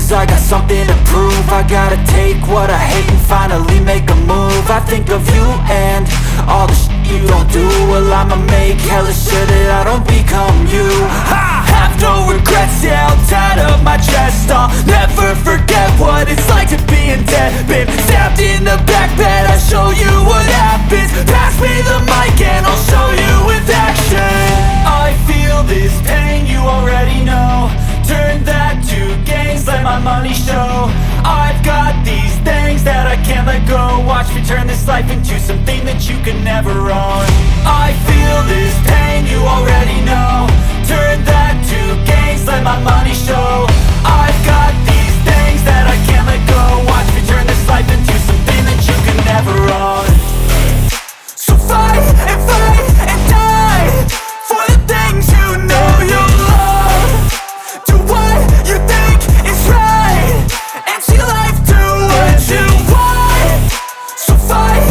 lose, I got something to prove. I gotta take what I hate and finally make a move. I think of you and all the shit you don't do. Well, I'ma make hella sure that I don't become you. I have no regrets, yeah, I'll tie up my chest. I'll never forget what it's like to be in debt. Been stabbed in the back bed, I'll show you what happens. Pass me the mic and I'll show you with action. I feel this pain, you already know. Turn that to gains, let my money show. I've got these things that I can't let go. Watch me turn this life into something that you can never own. I feel this pain, you already know. Turn that to gains, let my money show. I've got these things that I can't let go. Watch me turn this life into something that you can never own. So fight and die for the things you know you love. Do what you think is right and see life do what you want. So fight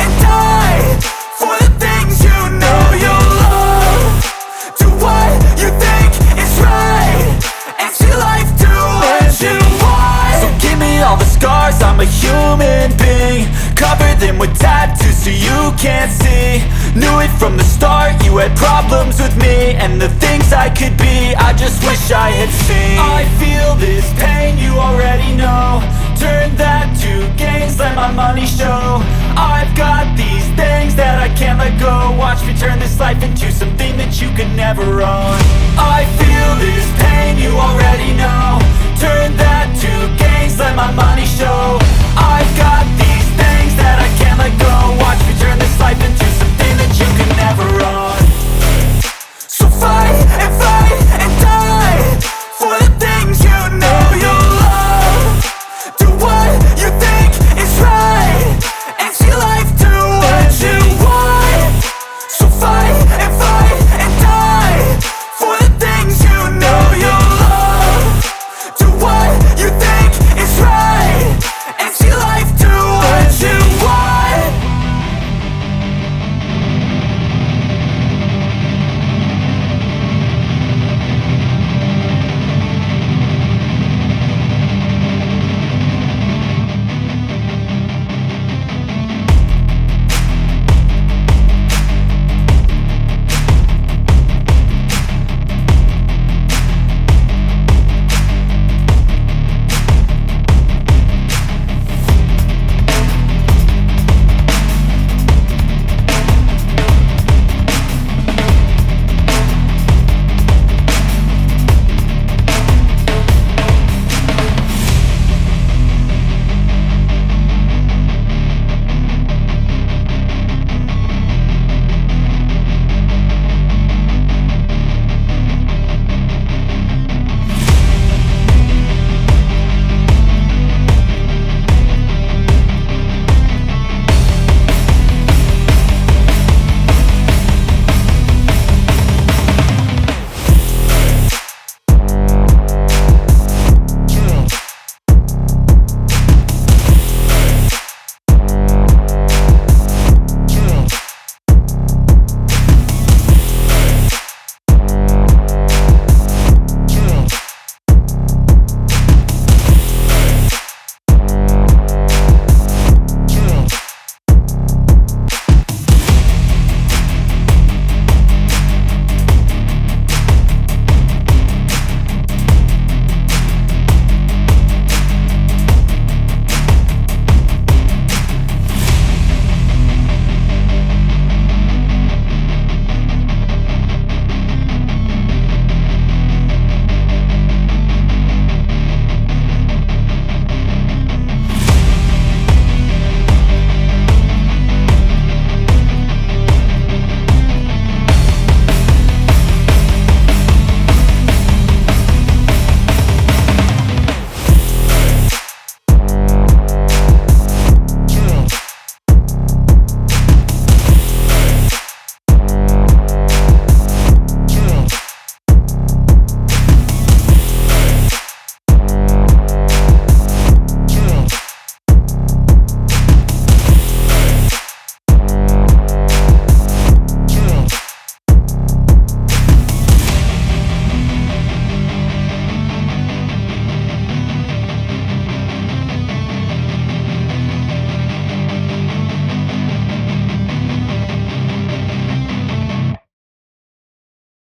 and die for the things you know you love. Do what you think is right and see life do what you want. So give me all the scars, I'm a human being. Cover them with tattoos so you can't see. Knew it from the start, you had problems with me and the things I could be, I just wish I had seen. I feel this pain, you already know. Turn that to gains, let my money show. I've got these things that I can't let go. Watch me turn this life into something that you can never own. I feel this pain, you already know. Turn that